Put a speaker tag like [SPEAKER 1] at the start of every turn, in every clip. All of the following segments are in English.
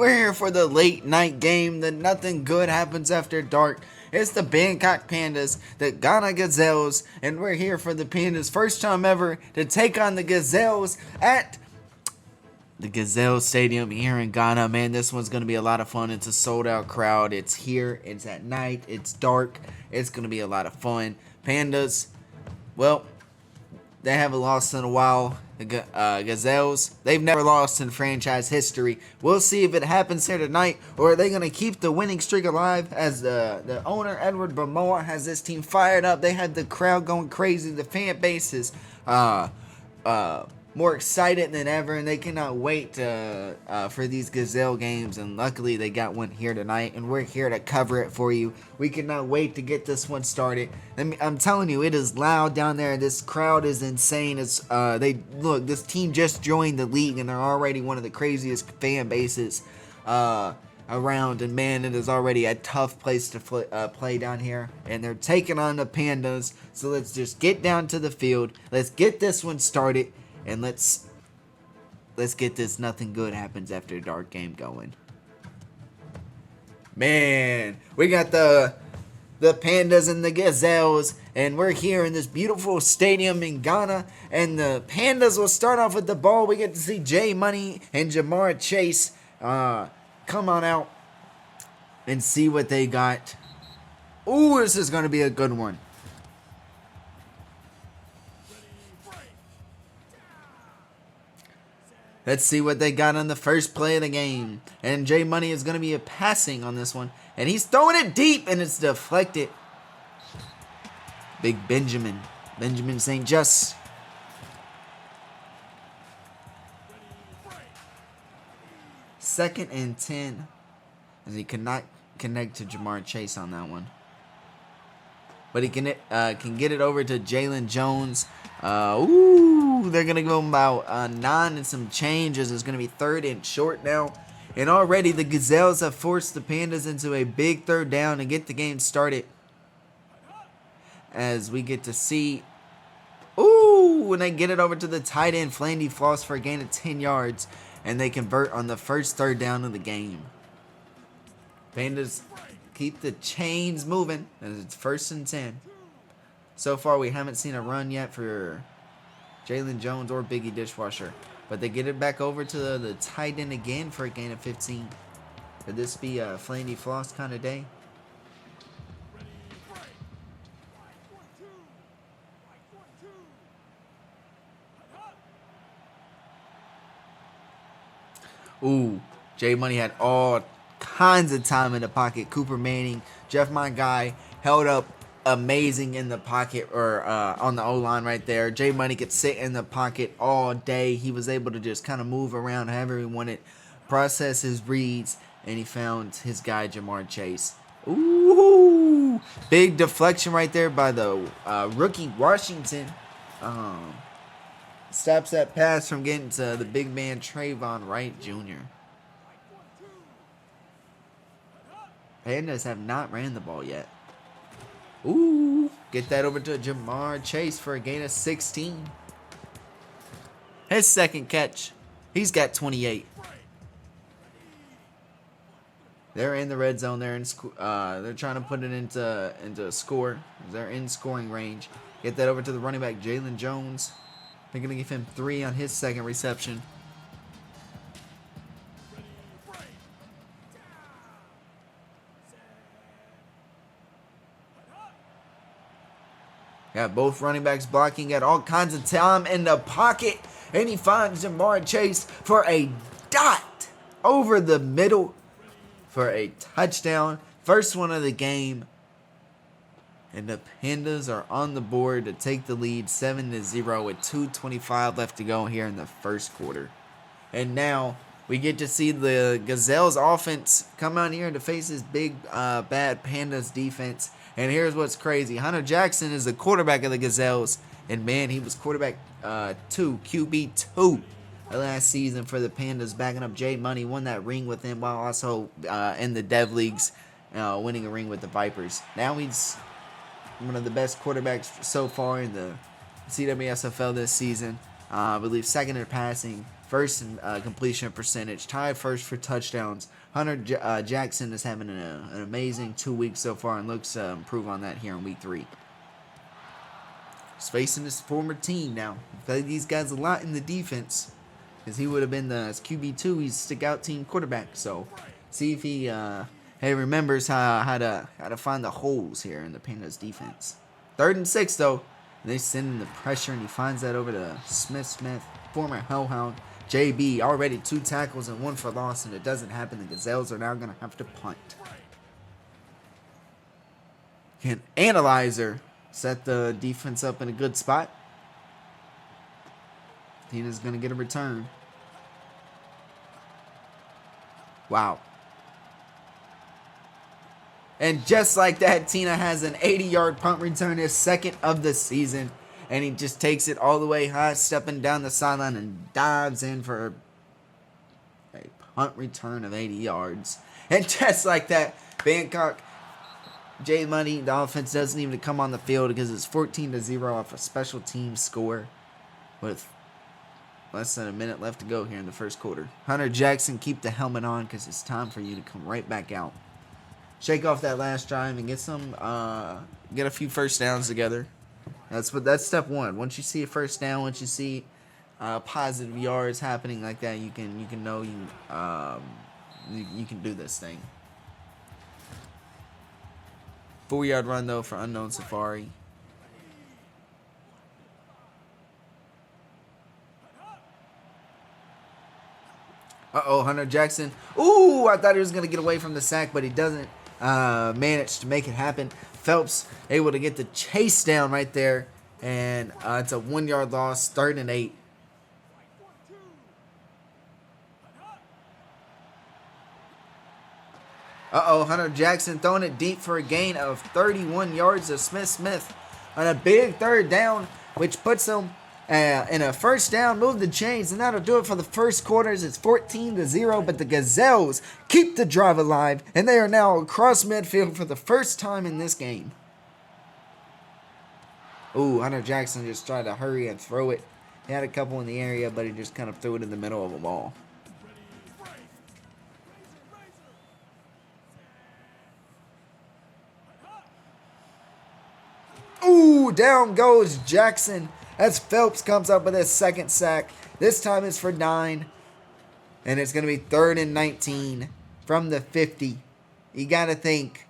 [SPEAKER 1] We're here for the late night game that nothing good happens after dark. It's the Bangkok Pandas, the Ghana Gazelles, and we're here for the Pandas' first time ever to take on the Gazelles at the Gazelle Stadium here in Ghana. Man, this one's going to be a lot of fun. It's a sold out crowd. It's here. It's at night. It's dark. It's going to be a lot of fun. Pandas, well, they haven't lost in a while. The Gazelles, they've never lost in franchise history. We'll see if it happens here tonight, or are they going to keep the winning streak alive as the owner, Edward Bamoa, has this team fired up. They had the crowd going crazy. The fan base is more excited than ever, and they cannot wait for these Gazelle games. And luckily, they got one here tonight, and we're here to cover it for you. We cannot wait to get this one started. I'm telling you, it is loud down there. This crowd is insane. It's this team just joined the league, and they're already one of the craziest fan bases around. And man, it is already a tough place to play down here, and they're taking on the Pandas. So let's just get down to the field. Let's get this one started. And let's get this nothing good happens after dark game going. Man, we got the Pandas and the Gazelles, and we're here in this beautiful stadium in Ghana. And the Pandas will start off with the ball. We get to see J Money and Jamar Chase come on out and see what they got. Ooh, this is going to be a good one. Let's see what they got on the first play of the game. And J Money is going to be passing on this one. And he's throwing it deep, and it's deflected. Big Benjamin St. Just. Second and 10. As he cannot connect to Jamar Chase on that one. But he can get it over to Jalen Jones. They're going to go about 9 and some changes. It's going to be 3rd and short now. And already the Gazelles have forced the Pandas into a big 3rd down to get the game started. As we get to see, when they get it over to the tight end, Flandy Floss, for a gain of 10 yards. And they convert on the first 3rd down of the game. Pandas keep the chains moving as it's 1st and 10. So far, we haven't seen a run yet for Jalen Jones or Biggie Dishwasher. But they get it back over to the tight end again for a gain of 15. Could this be a Flandy Floss kind of day? J Money had all kinds of time in the pocket. Cooper Manning, Jeff, my guy, held up amazing in the pocket, or on the O-line right there. J Money could sit in the pocket all day. He was able to just kind of move around however he wanted, process his reads, and he found his guy Jamar Chase. Big deflection right there by the rookie Washington. Stops that pass from getting to the big man Trayvon Wright Jr. Pandas have not ran the ball yet. Get that over to Jamar Chase for a gain of 16. His second catch. He's got 28. They're in the red zone. They're trying to put it into a score. They're in scoring range. Get that over to the running back Jalen Jones. They're going to give him 3 on his second reception. Got both running backs blocking. Got all kinds of time in the pocket. And he finds Jamar Chase for a dot over the middle for a touchdown. First one of the game. And the Pandas are on the board to take the lead 7-0 with 2:25 left to go here in the first quarter. And now we get to see the Gazelles offense come out here to face this big, bad Pandas defense. And here's what's crazy. Hunter Jackson is the quarterback of the Gazelles. And man, he was quarterback QB2 last season for the Pandas, backing up J Money. Won that ring with him while also in the Dev Leagues, winning a ring with the Vipers. Now he's one of the best quarterbacks so far in the CWSFL this season. I believe second in passing, first in completion percentage, tied first for touchdowns. Hunter Jackson is having an amazing 2 weeks so far and looks to improve on that here in week 3. He's facing his former team now. Played these guys a lot in the defense because he would have been the QB2. He's stick out team quarterback. So see if he remembers how to find the holes here in the Pandas defense. 3rd and 6 though. They send in the pressure and he finds that over to Smith, former Hellhound. JB already 2 tackles and 1 for loss, and it doesn't happen. The Gazelles are now going to have to punt. Can Analyzer set the defense up in a good spot? Tina's going to get a return. Wow. And just like that, Tina has an 80-yard punt return, his 2nd of the season. And he just takes it all the way high, stepping down the sideline and dives in for a punt return of 80 yards. And just like that, Bangkok, J Money, the offense doesn't even come on the field because it's 14-0 off a special team score with less than a minute left to go here in the first quarter. Hunter Jackson, keep the helmet on because it's time for you to come right back out. Shake off that last drive and get a few first downs together. That's step 1. Once you see a first down, once you see positive yards happening like that, you can know you can do this thing. 4-yard run though for Unknown Safari. Hunter Jackson. Ooh, I thought he was gonna get away from the sack, but he doesn't manage to make it happen. Phelps able to get the chase down right there, and it's a 1-yard loss. 3rd and 8. Hunter Jackson throwing it deep for a gain of 31 yards to Smith on a big 3rd down, which puts him in a first down. Move the chains, and that'll do it for the first quarters. It's 14-0, but the Gazelles keep the drive alive, and they are now across midfield for the first time in this game. Ooh, Hunter Jackson just tried to hurry and throw it. He had a couple in the area, but he just kind of threw it in the middle of a ball. Ooh, down goes Jackson as Phelps comes up with his 2nd sack. This time it's for 9. And it's going to be 3rd and 19 from the 50. You got to think,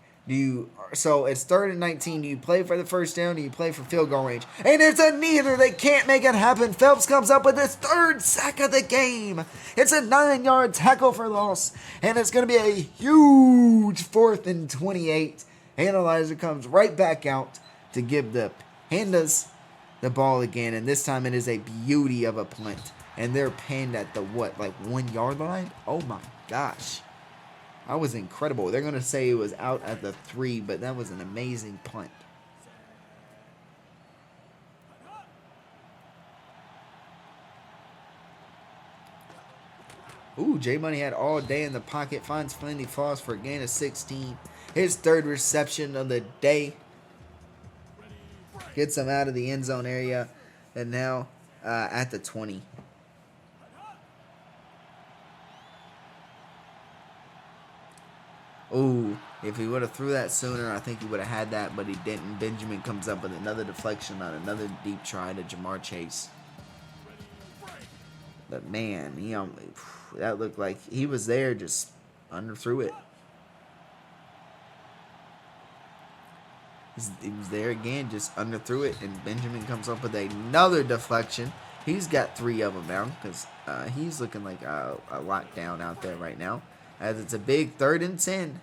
[SPEAKER 1] so it's 3rd and 19. Do you play for the first down? Do you play for field goal range? And it's a neither. They can't make it happen. Phelps comes up with his 3rd sack of the game. It's a 9-yard tackle for loss. And it's going to be a huge 4th and 28. Analyzer comes right back out to give the Pandas the ball again, and this time it is a beauty of a punt, and they're pinned at the 1-yard line. Oh my gosh, that was incredible. They're gonna say it was out at the 3, but that was an amazing punt. Ooh, J Money had all day in the pocket, finds Flinty Foss for a gain of 16, his 3rd reception of the day. Gets him out of the end zone area, and now at the 20. Ooh, if he would have threw that sooner, I think he would have had that, but he didn't. Benjamin comes up with another deflection on another deep try to Jamar Chase. But man, that looked like he was there, just underthrew it. He was there again, just underthrew it, and Benjamin comes up with another deflection. He's got 3 of them now because he's looking like a lockdown out there right now, as it's a big 3rd and 10.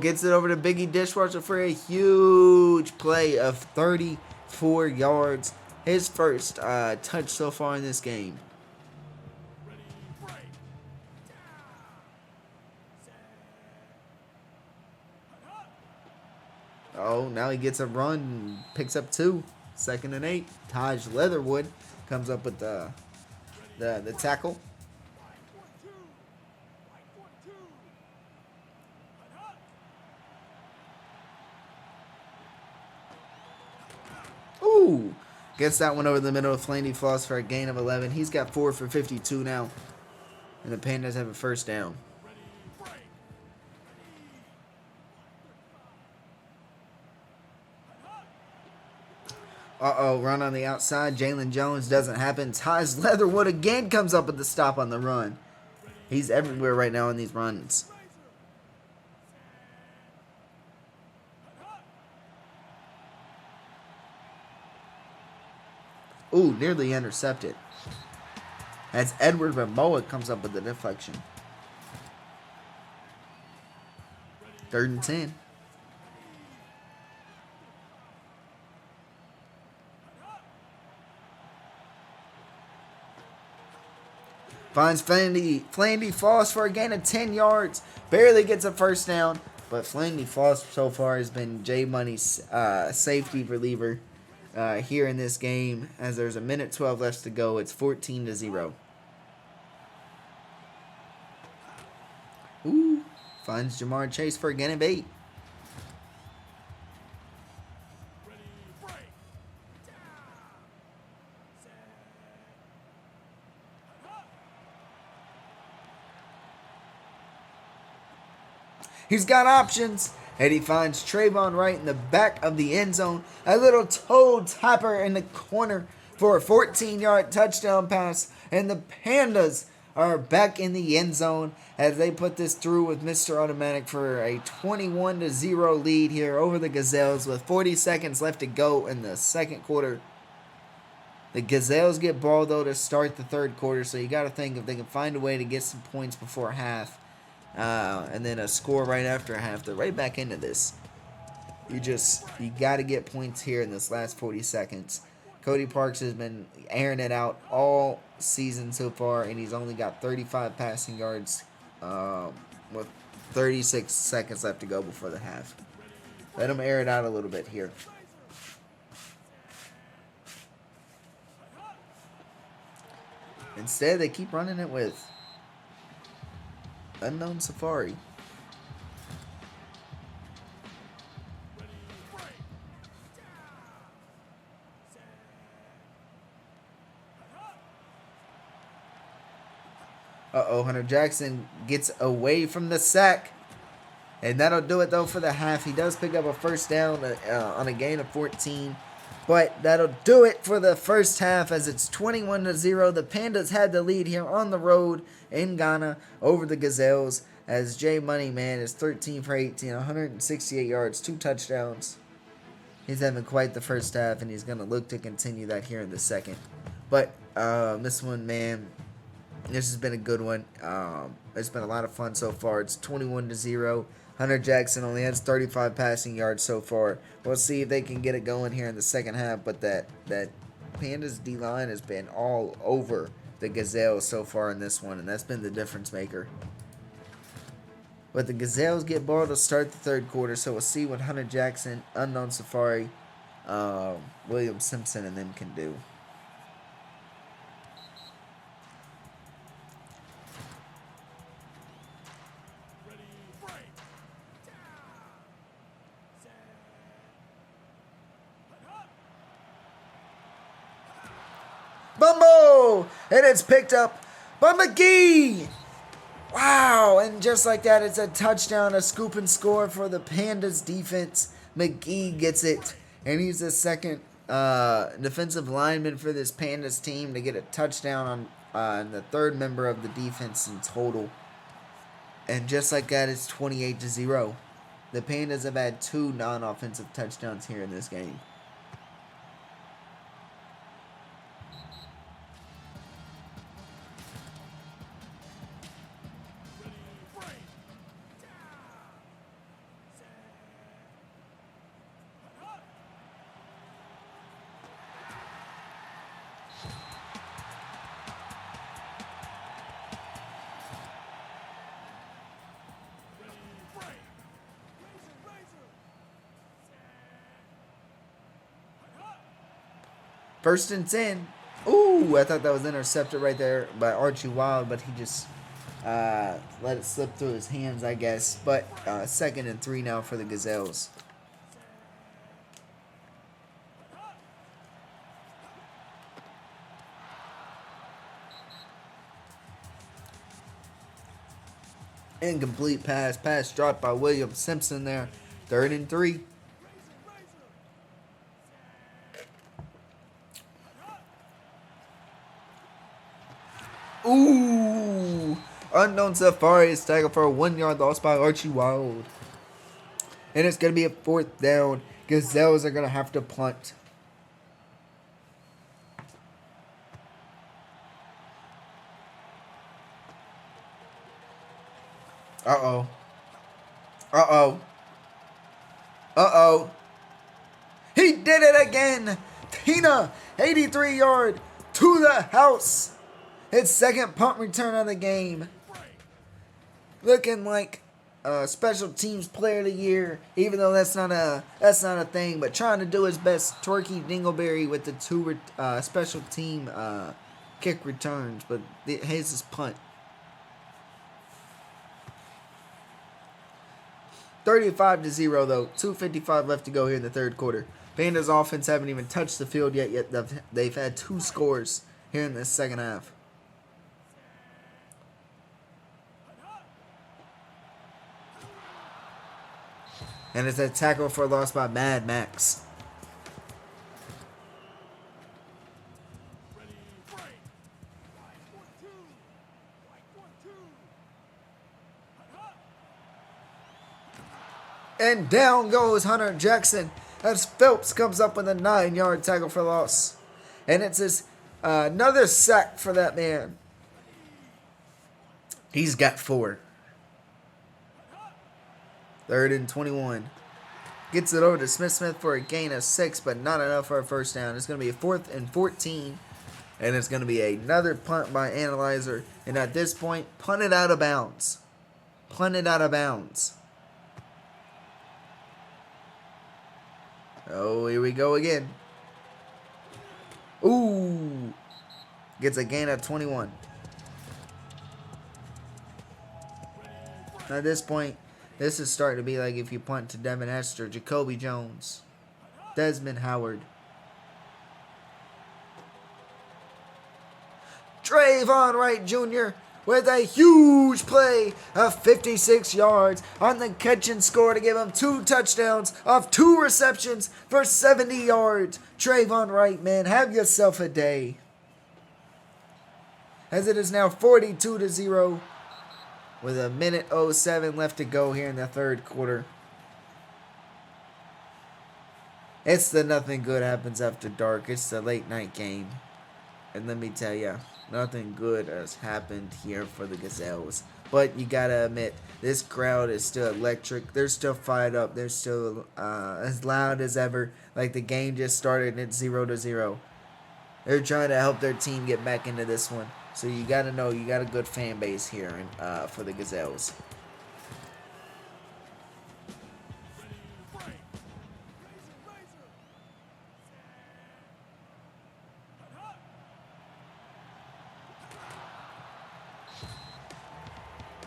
[SPEAKER 1] Gets it over to Biggie Dishwasher for a huge play of 34 yards. His first touch so far in this game. Now he gets a run and picks up 2. 2nd and 8. Taj Leatherwood comes up with the tackle. Ooh. Gets that one over the middle of Flandy Floss for a gain of 11. He's got 4 for 52 now. And the Pandas have a first down. Uh-oh, run on the outside. Jalen Jones doesn't happen. Tyus Leatherwood again comes up with the stop on the run. He's everywhere right now in these runs. Ooh, nearly intercepted. As Edward Ramoa comes up with the deflection. 3rd and 10. Finds Flandy Floss for a gain of 10 yards. Barely gets a first down. But Flandy Floss so far has been J Money's safety reliever here in this game. As there's a minute 12 left to go. It's 14-0. Ooh. Finds Jamar Chase for a gain of 8. He's got options. And he finds Trayvon Wright in the back of the end zone. A little toe tapper in the corner for a 14-yard touchdown pass. And the Pandas are back in the end zone as they put this through with Mr. Automatic for a 21-0 lead here over the Gazelles with 40 seconds left to go in the second quarter. The Gazelles get ball, though, to start the third quarter, so you got to think if they can find a way to get some points before half and then a score right after half, they're right back into this. You got to get points here in this last 40 seconds. Cody Parks has been airing it out all season so far, and he's only got 35 passing yards with 36 seconds left to go before the half. Let him air it out a little bit here. Instead, they keep running it with Unknown Safari. Uh-oh, Hunter Jackson gets away from the sack. And that'll do it, though, for the half. He does pick up a first down on a gain of 14. But that'll do it for the first half as it's 21-0. The Pandas had the lead here on the road in Ghana over the Gazelles as J Money, man, is 13 for 18, 168 yards, 2 touchdowns. He's having quite the first half, and he's going to look to continue that here in the second. But this one, man, this has been a good one. It's been a lot of fun so far. It's 21-0. Hunter Jackson only has 35 passing yards so far. We'll see if they can get it going here in the second half. But that Pandas D-line has been all over the Gazelles so far in this one, and that's been the difference maker. But the Gazelles get ball to start the third quarter, so we'll see what Hunter Jackson, Unknown Safari, William Simpson, and them can do. Bumbo! And it's picked up by McGee! Wow! And just like that, it's a touchdown, a scoop and score for the Pandas defense. McGee gets it. And he's the second defensive lineman for this Pandas team to get a touchdown on the third member of the defense in total. And just like that, it's 28-0. The Pandas have had 2 non-offensive touchdowns here in this game. First and 10. Ooh, I thought that was intercepted right there by Archie Wild, but he just let it slip through his hands, I guess. But 2nd and 3 now for the Gazelles. Incomplete pass. Pass dropped by William Simpson there. 3rd and 3. Ooh! Unknown Safari is tackled for a 1-yard loss by Archie Wild. And it's going to be a 4th down. Gazelles are going to have to punt. Uh-oh. Uh-oh. Uh-oh. He did it again. Tina, 83-yard to the house. His 2nd punt return of the game. Looking like special teams player of the year, even though that's not a thing, but trying to do his best. Torquay Dingleberry with the 2 special team kick returns, but his is punt. 35-0 though. 2:55 left to go here in the 3rd quarter. Pandas offense haven't even touched the field yet they've had 2 scores here in the 2nd half. And it's a tackle for a loss by Mad Max. And down goes Hunter Jackson as Phelps comes up with a 9-yard tackle for loss. And it's his another sack for that man. He's got 4. 3rd and 21. Gets it over to Smith for a gain of 6, but not enough for a 1st down. It's going to be a 4th and 14. And it's going to be another punt by Analyzer. And at this point, punted out of bounds. Punted out of bounds. Oh, here we go again. Ooh. Gets a gain of 21. At this point, this is starting to be like if you punt to Devin Hester, Jacoby Jones, Desmond Howard. Trayvon Wright Jr. with a huge play of 56 yards on the catch and score to give him 2 touchdowns off 2 receptions for 70 yards. Trayvon Wright, man, have yourself a day. As it is now 42-0 with 1:07 left to go here in the 3rd quarter. It's the nothing good happens after dark. It's the late night game. And let me tell you, nothing good has happened here for the Gazelles. But you gotta admit, this crowd is still electric. They're still fired up. They're still as loud as ever. Like the game just started and it's 0-0. They're trying to help their team get back into this one. So you gotta know you got a good fan base here for the Gazelles.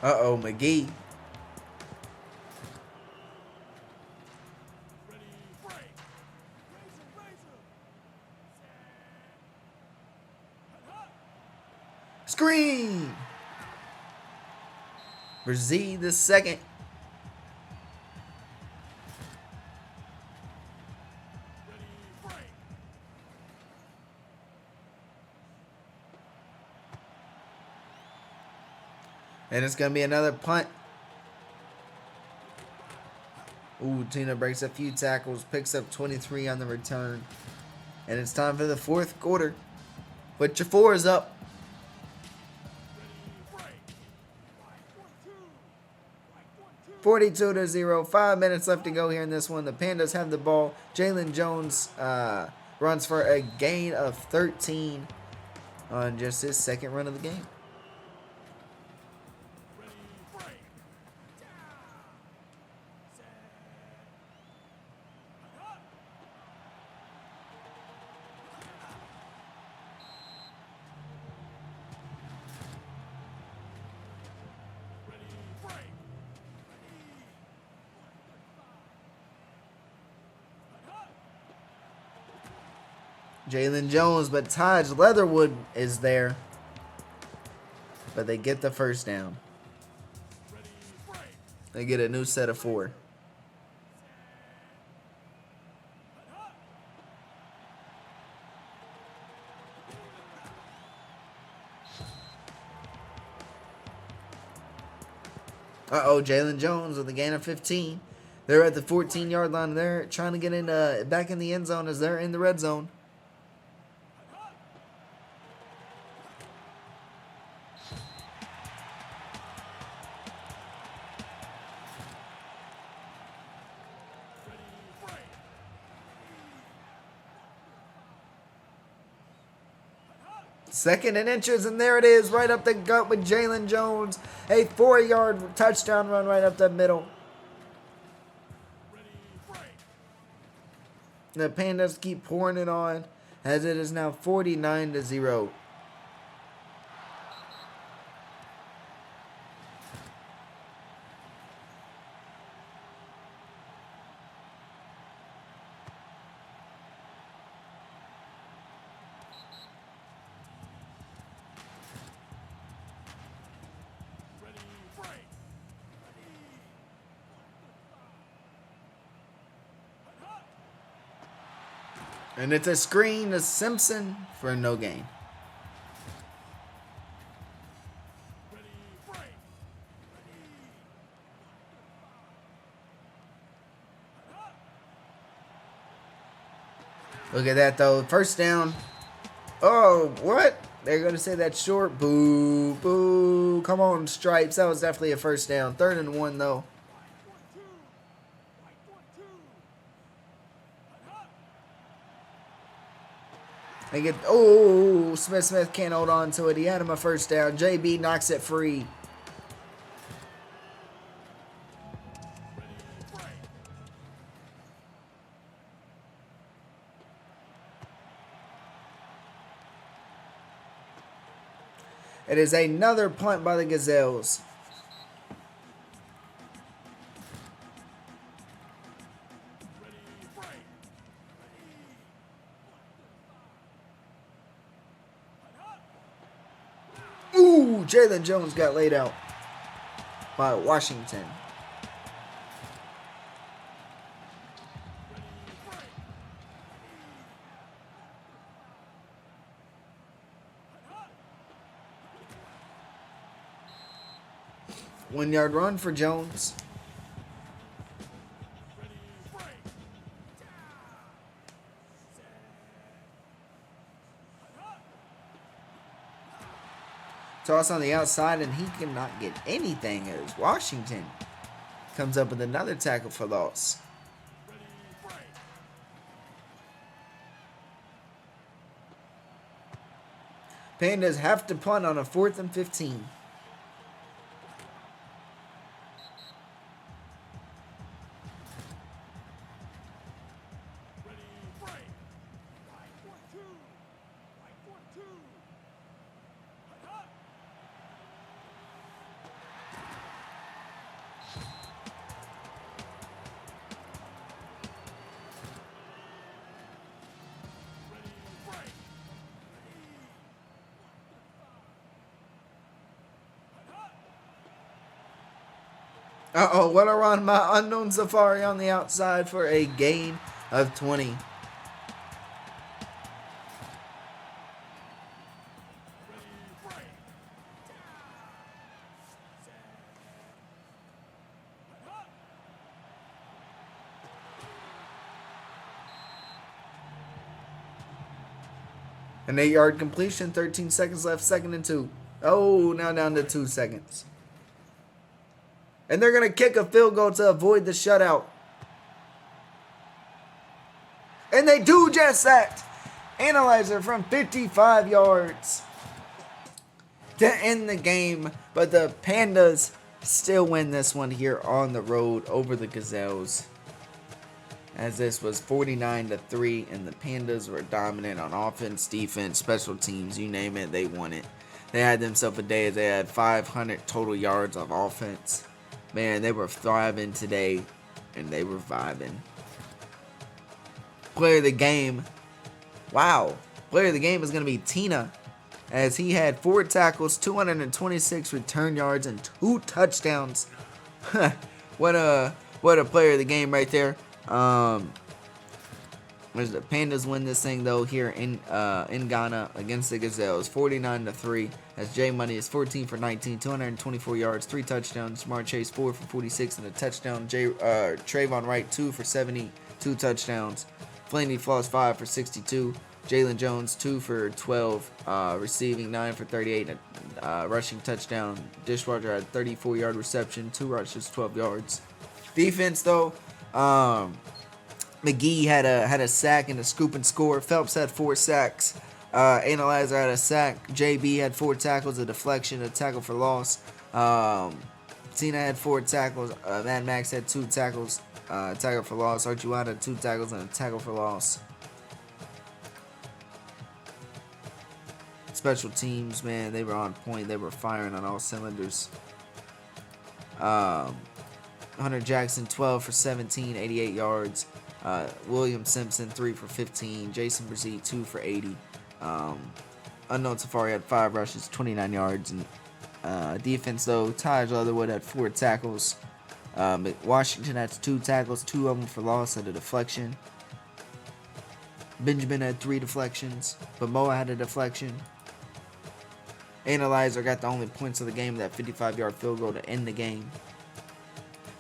[SPEAKER 1] Uh-oh, McGee. Screen! For Z the 2nd. And it's going to be another punt. Ooh, Tina breaks a few tackles, picks up 23 on the return. And it's time for the 4th quarter. Put your 4s up. (42-0). 5 minutes left to go here in this one. The Pandas have the ball. Jalen Jones runs for a gain of 13 on just his 2nd run of the game. Jalen Jones, but Taj Leatherwood is there. But they get the 1st down. They get a new set of 4. Uh-oh, Jalen Jones with a gain of 15. They're at the 14-yard line. They're trying to get in back in the end zone as they're in the red zone. Second and inches, and there it is, right up the gut with Jalen Jones. A 4-yard touchdown run right up the middle. The Pandas keep pouring it on as it is now 49-0. And it's a screen to Simpson for no gain. Look at that, though. First down. Oh, what? They're going to say that's short. Boo, boo. Come on, Stripes. That was definitely a first down. 3rd and 1, though. They get, oh, Smith can't hold on to it. He had him a first down. JB knocks it free. It is another punt by the Gazelles. Ooh, Jalen Jones got laid out by Washington. One-yard run for Jones. Toss on the outside, and he cannot get anything as Washington comes up with another tackle for loss. Pandas have to punt on a 4th and 15. Uh-oh, what a run by Unknown Safari on the outside for a gain of 20. An 8-yard completion, 13 seconds left, 2nd and 2. Oh, now down to 2 seconds. And they're going to kick a field goal to avoid the shutout. And they do just that. Analyzer from 55 yards to end the game. But the Pandas still win this one here on the road over the Gazelles. As this was 49-3, and the Pandas were dominant on offense, defense, special teams, you name it, they won it. They had themselves a day. They had 500 total yards of offense. Man, they were thriving today, and they were vibing. Player of the game. Wow. Player of the game is going to be Tina, as he had 4 tackles, 226 return yards, and 2 touchdowns. what a player of the game right there. Where's the Pandas win this thing though here in Ghana against the Gazelles, 49-3. As J Money is 14 for 19, 224 yards, 3 touchdowns. Jamar Chase 4 for 46 and a touchdown. Trayvon Wright 2 for 70, 2 touchdowns. Flaney Floss 5 for 62. Jalen Jones 2 for 12, receiving 9 for 38, and rushing touchdown. Dishwasher had 34-yard reception, 2 rushes, 12 yards. Defense though, McGee had a sack and a scoop and score. Phelps had 4 sacks. Analyzer had a sack. JB had 4 tackles, a deflection, a tackle for loss. Tina had 4 tackles. Mad Max had 2 tackles, tackle for loss. Archie had 2 tackles and a tackle for loss. Special teams, man, they were on point. They were firing on all cylinders. Hunter Jackson 12 for 17, 88 yards. William Simpson 3 for 15. Jason Brzee 2 for 80. Unknown Safari had 5 rushes, 29 yards. And defense though, Taj Leatherwood had 4 tackles. Washington had 2 tackles, 2 of them for loss at a deflection. Benjamin had 3 deflections, but Moa had a deflection. Analyzer got the only points of the game, that 55-yard field goal to end the game.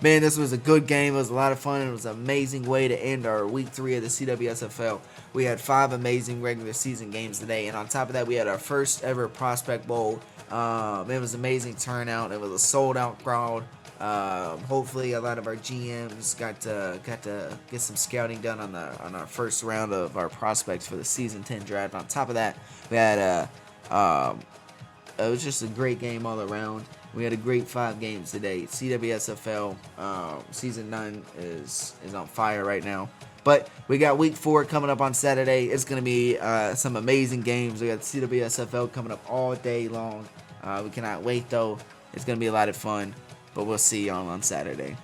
[SPEAKER 1] Man, this was a good game. It was a lot of fun. It was an amazing way to end our week 3 of the CWSFL. We had 5 amazing regular season games today, and on top of that, we had our first ever Prospect Bowl. It was an amazing turnout. It was a sold-out crowd. Hopefully, a lot of our GMs got to get some scouting done on our first round of our prospects for the season 10 draft. On top of that, we had it was just a great game all around. We had a great 5 games today. CWSFL season 9 is on fire right now. But we got week 4 coming up on Saturday. It's going to be some amazing games. We got CWSFL coming up all day long. We cannot wait though. It's going to be a lot of fun. But we'll see y'all on Saturday.